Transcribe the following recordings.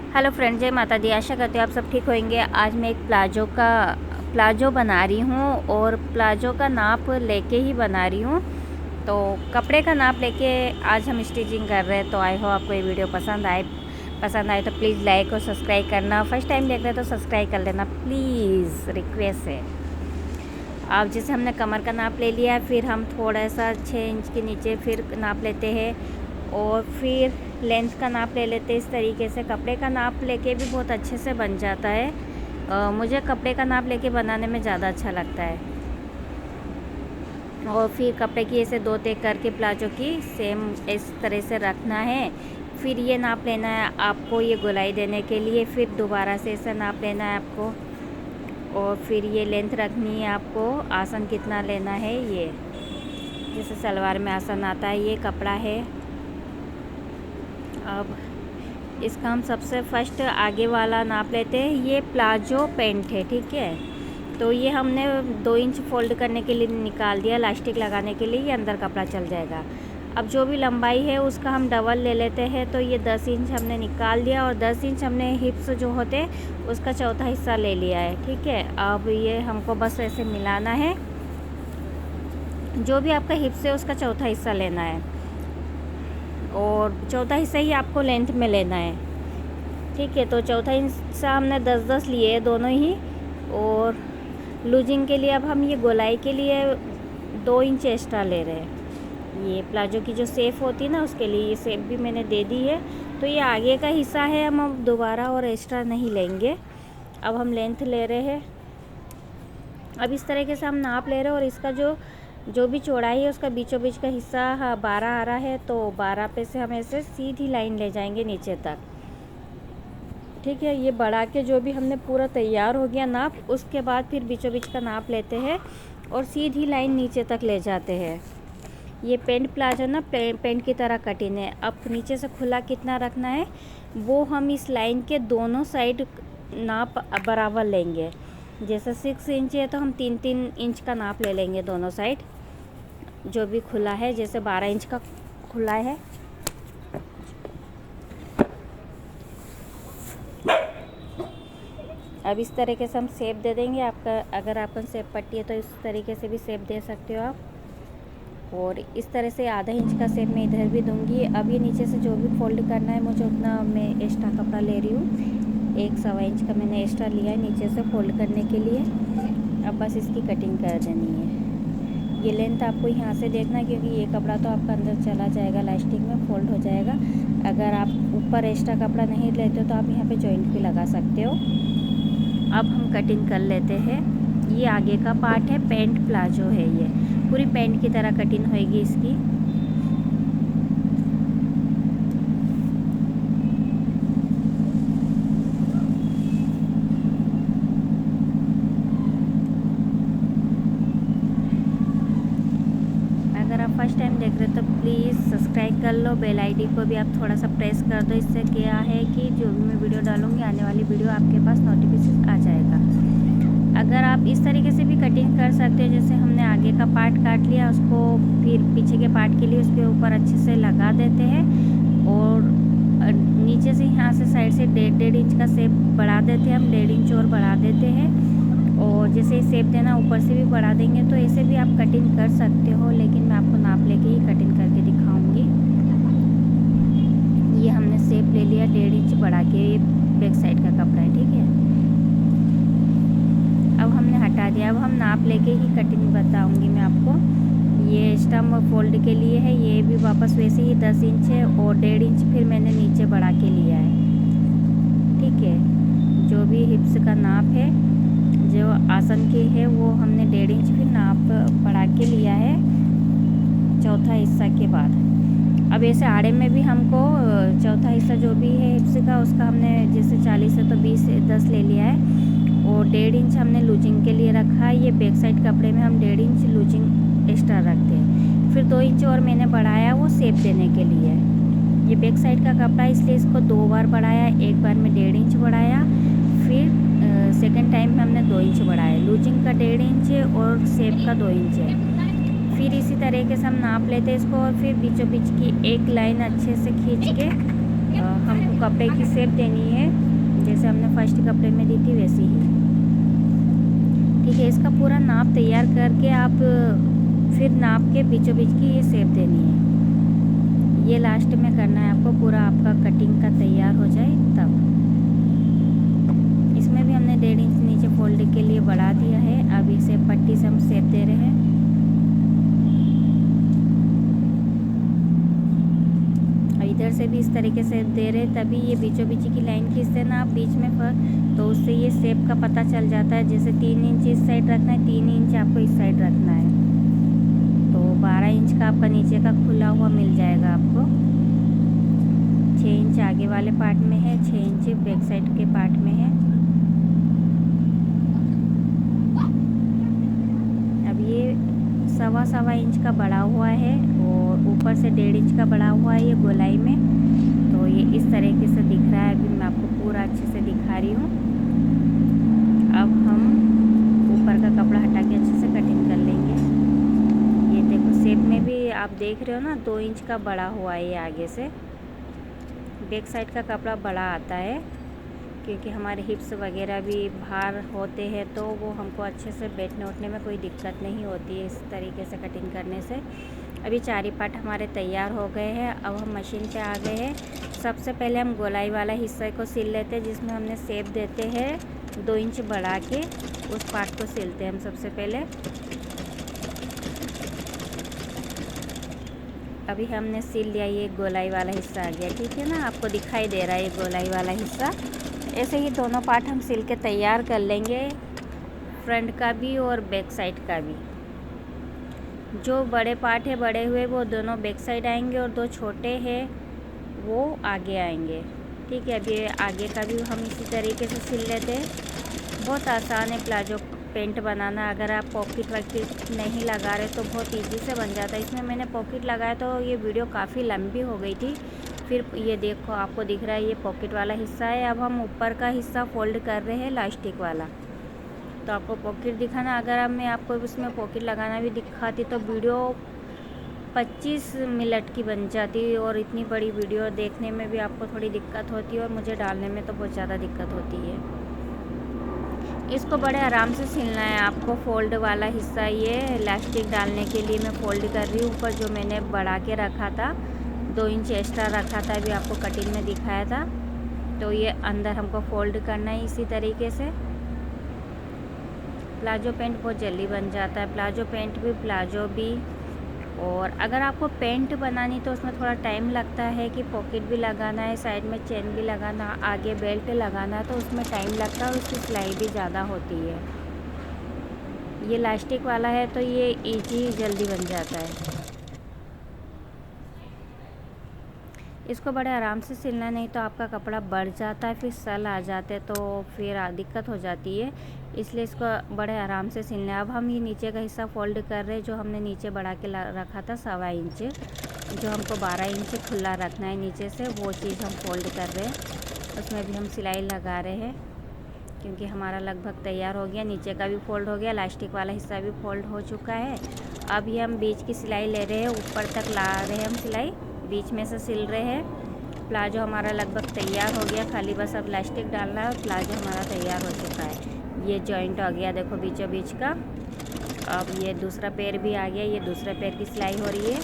Hello friend, जय माता दी। आशा करती हूँ आप सब ठीक होंगे। आज मैं एक प्लाजो बना रही हूँ और प्लाजो का नाप लेके ही बना रही हूँ। तो कपड़े का नाप लेके आज हम स्टिचिंग कर रहे हैं। तो आई हो आपको ये वीडियो पसंद आए तो प्लीज़ लाइक और सब्सक्राइब करना। फर्स्ट टाइम देख रहे हैं तो सब्सक्राइब कर लेना प्लीज़, रिक्वेस्ट है। अब जैसे हमने कमर का नाप ले लिया, फिर हम थोड़ा सा 6 इंच के नीचे फिर नाप लेते हैं और फिर लेंथ का नाप ले लेते हैं। इस तरीके से कपड़े का नाप लेके भी बहुत अच्छे से बन जाता है। मुझे कपड़े का नाप लेके बनाने में ज़्यादा अच्छा लगता है। और फिर कपड़े की ऐसे 2 तय करके प्लाजो की सेम इस तरह से रखना है। फिर ये नाप लेना है आपको ये गोलाई देने के लिए। फिर दोबारा से ऐसा नाप लेना है आपको और फिर ये लेंथ रखनी है आपको। आसन कितना लेना है, ये जैसे सलवार में आसन आता है, ये कपड़ा है। अब इसका हम सबसे फर्स्ट आगे वाला नाप लेते हैं। ये प्लाजो पैंट है, ठीक है। तो ये हमने 2 इंच फोल्ड करने के लिए निकाल दिया, इलास्टिक लगाने के लिए। ये अंदर कपड़ा चल जाएगा। अब जो भी लंबाई है उसका हम डबल ले लेते हैं। तो ये 10 इंच हमने निकाल दिया और 10 इंच हमने हिप्स जो होते हैं उसका चौथा हिस्सा ले लिया है, ठीक है। अब ये हमको बस ऐसे मिलाना है। जो भी आपका हिप्स है उसका चौथा हिस्सा लेना है और चौथा हिस्सा ही आपको लेंथ में लेना है, ठीक है। तो चौथा हिस्सा हमने 10-10 लिए दोनों ही। और लूजिंग के लिए अब हम ये गोलाई के लिए 2 इंच एक्स्ट्रा ले रहे हैं। ये प्लाजो की जो सेप होती है ना, उसके लिए ये सेप भी मैंने दे दी है। तो ये आगे का हिस्सा है, हम अब दोबारा और एक्स्ट्रा नहीं लेंगे। अब हम लेंथ ले रहे हैं। अब इस तरीके से हम नाप ले रहे हैं और इसका जो भी चौड़ाई है उसका बीचों बीच का हिस्सा 12 आ रहा है। तो 12 पे से हम ऐसे सीधी लाइन ले जाएंगे नीचे तक, ठीक है। ये बढ़ा के जो भी हमने पूरा तैयार हो गया नाप, उसके बाद फिर बीचों बीच का नाप लेते हैं और सीधी लाइन नीचे तक ले जाते हैं। ये पेंट प्लाजो ना पेंट की तरह कटिंग है। अब नीचे से खुला कितना रखना है वो हम इस लाइन के दोनों साइड नाप बराबर लेंगे। जैसे 6 इंच है तो हम 3-3 इंच का नाप ले लेंगे दोनों साइड। जो भी खुला है, जैसे 12 इंच का खुला है, अब इस तरीके से हम शेप दे देंगे। आपका अगर आपका शेप पट्टी है तो इस तरीके से भी शेप दे सकते हो आप। और इस तरह से आधा इंच का शेप मैं इधर भी दूंगी। अब ये नीचे से जो भी फोल्ड करना है मुझे उतना मैं एक्स्ट्रा कपड़ा ले रही हूँ। 1 सवा इंच का मैंने एक्स्ट्रा लिया है नीचे से फोल्ड करने के लिए। अब बस इसकी कटिंग कर देनी है। ये लेंथ आपको यहाँ से देखना, क्योंकि ये कपड़ा तो आपका अंदर चला जाएगा, इलास्टिक में फोल्ड हो जाएगा। अगर आप ऊपर एक्स्ट्रा कपड़ा नहीं लेते हो तो आप यहाँ पे जॉइंट भी लगा सकते हो। अब हम कटिंग कर लेते हैं। ये आगे का पार्ट है, पेंट प्लाजो है, ये पूरी पेंट की तरह कटिंग होएगी इसकी। अगर आप फर्स्ट टाइम देख रहे हो तो प्लीज़ सब्सक्राइब कर लो। बेल आईडी को भी आप थोड़ा सा प्रेस कर दो। इससे क्या है कि जो भी मैं वीडियो डालूँगी, आने वाली वीडियो आपके पास नोटिफिकेशन आ जाएगा। अगर आप इस तरीके से भी कटिंग कर सकते हो, जैसे हमने आगे का पार्ट काट लिया, उसको फिर पीछे के पार्ट के लिए उसके ऊपर अच्छे से लगा देते हैं और नीचे से यहाँ से साइड से 1.5 इंच का शेप बढ़ा देते हैं हम। 1.5 इंच और बढ़ा देते हैं और जैसे शेप देना ऊपर से भी बढ़ा देंगे। तो ऐसे भी आप कटिंग कर सकते हो, लेकिन मैं आपको नाप लेके ही कटिंग करके दिखाऊंगी। ये हमने शेप ले लिया 1.5 इंच बढ़ा के, बैक साइड का कपड़ा है, ठीक है। अब हमने हटा दिया। अब हम नाप लेके ही कटिंग बताऊंगी मैं आपको। ये स्टम्प फोल्ड के लिए है, ये भी वापस वैसे ही 10 इंच है और 1.5 इंच फिर मैंने नीचे बढ़ा के लिया है, ठीक है। जो भी हिप्स का नाप है, जो आसन के है, वो हमने 1.5 इंच फिर नाप बढ़ा के लिया है चौथा हिस्सा के बाद। अब ऐसे आड़े में भी हमको चौथा हिस्सा जो भी है हिप्स का, उसका हमने जैसे 40 है तो 20-10 ले लिया है और 1.5 इंच हमने लूजिंग के लिए रखा है। ये बैक साइड कपड़े में हम 1.5 इंच लूजिंग एक्स्ट्रा रखते हैं। फिर 2 इंच और मैंने बढ़ाया वो शेप देने के लिए। ये बैक साइड का कपड़ा इसलिए इसको 2 बार बढ़ाया। एक बार में 1.5 इंच बढ़ाया, फिर सेकेंड टाइम में हमने 2 इंच बढ़ाया। लूजिंग का 1.5 इंच है और शेप का 2 इंच है। फिर इसी तरीके से हम नाप लेते हैं इसको और फिर बीचों बीच की एक लाइन अच्छे से खींच के हमको कपड़े की शेप देनी है, जैसे हमने फर्स्ट कपड़े में दी थी वैसी ही। ठीक है, इसका पूरा नाप तैयार करके आप फिर नाप के बीचों बीच की ये शेप देनी है। ये लास्ट में करना है आपको, पूरा आपका कटिंग का तैयार हो जाए तब। इसमें भी हमने 1.5 इंच नीचे फोल्ड के लिए बढ़ा दिया है। अब इसे पट्टी से हम शेप दे रहे हैं। इधर से भी इस तरीके से दे रहे, तभी ये बीचों बीच की लाइन खींचते ना आप बीच में पर, तो उससे ये शेप का पता चल जाता है। जैसे 3 इंच इस साइड रखना है, 3 इंच आपको इस साइड रखना है, तो 12 इंच का आपका नीचे का खुला हुआ मिल जाएगा आपको। 6 इंच आगे वाले पार्ट में है, 6 इंच बैक साइड के पार्ट में है। अब ये 1.25 इंच का बढ़ा हुआ है और ऊपर से 1.5 इंच का बढ़ा हुआ है ये गोलाई में, तो ये इस तरीके से दिख रहा है। अभी मैं आपको पूरा अच्छे से दिखा रही हूँ। अब हम ऊपर का कपड़ा हटा के अच्छे से कटिंग कर लेंगे। ये देखो शेप में भी आप देख रहे हो ना, 2 इंच का बढ़ा हुआ है ये आगे से। बैक साइड का कपड़ा बड़ा आता है क्योंकि हमारे हिप्स वगैरह भी बाहर होते हैं, तो वो हमको अच्छे से बैठने उठने में कोई दिक्कत नहीं होती है इस तरीके से कटिंग करने से। अभी 4 पार्ट हमारे तैयार हो गए हैं। अब हम मशीन पे आ गए हैं। सबसे पहले हम गोलाई वाला हिस्से को सिल लेते हैं, जिसमें हमने शेप देते हैं 2 इंच बढ़ा के, उस पार्ट को सिलते हैं हम सबसे पहले। अभी हमने सिल लिया, ये गोलाई वाला हिस्सा आ गया। ठीक है ना, आपको दिखाई दे रहा है ये गोलाई वाला हिस्सा। ऐसे ही दोनों पार्ट हम सिल के तैयार कर लेंगे, फ्रंट का भी और बैक साइड का भी। जो बड़े पार्ट है बड़े हुए वो दोनों बैक साइड आएंगे और 2 छोटे हैं वो आगे आएंगे। ठीक है, अभी आगे का भी हम इसी तरीके से सिल लेते हैं। बहुत आसान है प्लाजो पेंट बनाना। अगर आप पॉकेट वॉकेट नहीं लगा रहे तो बहुत इजी से बन जाता है। इसमें मैंने पॉकेट लगाया तो ये वीडियो काफ़ी लंबी हो गई थी। फिर ये देखो आपको दिख रहा है ये पॉकेट वाला हिस्सा है। अब हम ऊपर का हिस्सा फोल्ड कर रहे हैं इलास्टिक वाला, तो आपको पॉकेट दिखाना। अगर अब मैं आपको इसमें पॉकेट लगाना भी दिखाती तो वीडियो 25 मिनट की बन जाती, और इतनी बड़ी वीडियो देखने में भी आपको थोड़ी दिक्कत होती है और मुझे डालने में तो बहुत ज़्यादा दिक्कत होती है। इसको बड़े आराम से सिलना है आपको। फोल्ड वाला हिस्सा ये इलास्टिक डालने के लिए मैं फोल्ड कर रही हूँ। ऊपर जो मैंने बढ़ा के रखा था, 2 इंच एक्स्ट्रा रखा था, अभी आपको कटिंग में दिखाया था, तो ये अंदर हमको फोल्ड करना है इसी तरीके से। प्लाजो पेंट बहुत जल्दी बन जाता है, प्लाजो पेंट भी प्लाजो भी। और अगर आपको पेंट बनानी तो उसमें थोड़ा टाइम लगता है कि पॉकेट भी लगाना है, साइड में चेन भी लगाना, आगे बेल्ट लगाना है, तो उसमें टाइम लगता है और उसकी सिलाई भी ज़्यादा होती है। ये इलास्टिक वाला है तो ये इजी जल्दी बन जाता है। इसको बड़े आराम से सिलना, नहीं तो आपका कपड़ा बढ़ जाता है, फिर सल आ जाते हैं तो फिर दिक्कत हो जाती है। इसलिए इसको बड़े आराम से सिलना है। अब हम ये नीचे का हिस्सा फोल्ड कर रहे हैं, जो हमने नीचे बढ़ा के रखा था 1.25 इंच, जो हमको 12 इंच खुला रखना है नीचे से, वो चीज़ हम फोल्ड कर रहे हैं। उसमें भी हम सिलाई लगा रहे हैं क्योंकि हमारा लगभग तैयार हो गया। नीचे का भी फोल्ड हो गया, इलास्टिक वाला हिस्सा भी फोल्ड हो चुका है। अब ये हम बीच की सिलाई ले रहे हैं, ऊपर तक ला रहे हैं हम सिलाई, बीच में से सिल रहे हैं। प्लाजो हमारा लगभग तैयार हो गया, खाली बस अब इलास्टिक डालना है और प्लाजो हमारा तैयार हो चुका है। ये जॉइंट हो गया देखो बीचों बीच का। अब ये दूसरा पैर भी आ गया, ये दूसरे पैर की सिलाई हो रही है।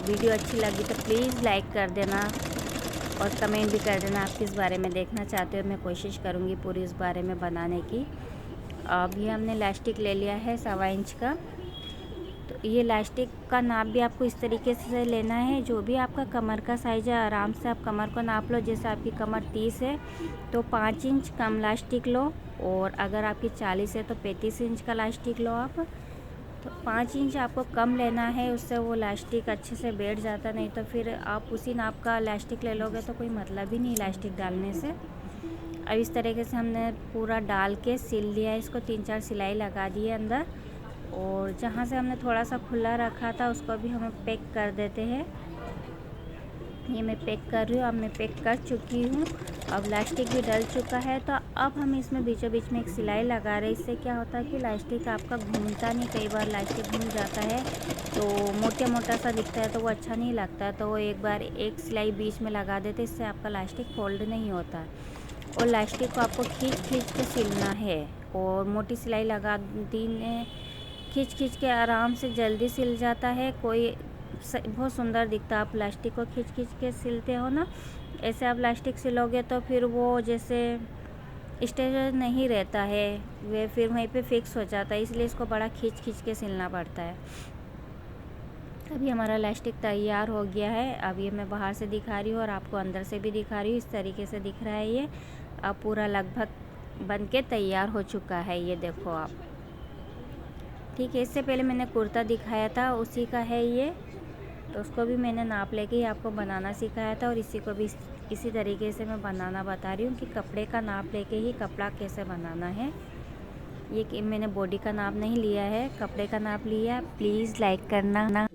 वीडियो अच्छी लगी तो प्लीज़ लाइक कर देना और कमेंट भी कर देना आप किस बारे में देखना चाहते हो। मैं कोशिश करूँगी पूरी इस बारे में बनाने की। अब ये हमने इलास्टिक ले लिया है 1.25 इंच का। तो ये इलास्टिक का नाप भी आपको इस तरीके से लेना है, जो भी आपका कमर का साइज़ है आराम से आप कमर को नाप लो। जैसे आपकी कमर 30 है तो 5 इंच कम इलास्टिक लो, और अगर आपकी 40 है तो 35 इंच का इलास्टिक लो आप। तो 5 इंच आपको कम लेना है, उससे वो इलास्टिक अच्छे से बैठ जाता, नहीं तो फिर आप उसी नाप का इलास्टिक ले लोगे तो कोई मतलब ही नहीं इलास्टिक डालने से। अब इस तरीके से हमने पूरा डाल के सिल लिया है इसको, 3-4 सिलाई लगा दी है अंदर, और जहाँ से हमने थोड़ा सा खुला रखा था उसको भी हम पैक कर देते हैं। ये मैं पैक कर रही हूँ। अब मैं पैक कर चुकी हूँ। अब इलास्टिक भी डल चुका है, तो अब हम इसमें बीचों बीच में एक सिलाई लगा रहे हैं। इससे क्या होता है कि इलास्टिक आपका घूमता नहीं, कई बार इलास्टिक घूम जाता है तो मोटा मोटा सा दिखता है, तो वो अच्छा नहीं लगता। तो एक बार एक सिलाई बीच में लगा देते, इससे आपका इलास्टिक फोल्ड नहीं होता। और इलास्टिक को आपको खींच खींच के सिलना है, और मोटी सिलाई लगा देने खींच खींच के आराम से जल्दी सिल जाता है। कोई बहुत सुंदर दिखता है। आप प्लास्टिक को खींच खींच के सिलते हो ना, ऐसे आप प्लास्टिक सिलोगे तो फिर वो जैसे स्टेज नहीं रहता है, वे फिर वहीं पे फिक्स हो जाता है। इसलिए इसको बड़ा खींच खींच के सिलना पड़ता है। अभी हमारा इलास्टिक तैयार हो गया है। अब ये मैं बाहर से दिखा रही हूँ और आपको अंदर से भी दिखा रही हूँ। इस तरीके से दिख रहा है ये। अब पूरा लगभग बन के तैयार हो चुका है, ये देखो आप। ठीक है, इससे पहले मैंने कुर्ता दिखाया था, उसी का है ये। तो उसको भी मैंने नाप लेके ही आपको बनाना सिखाया था, और इसी को भी इसी तरीके से मैं बनाना बता रही हूँ कि कपड़े का नाप लेके ही कपड़ा कैसे बनाना है। ये कि मैंने बॉडी का नाप नहीं लिया है, कपड़े का नाप लिया। प्लीज़ लाइक करना।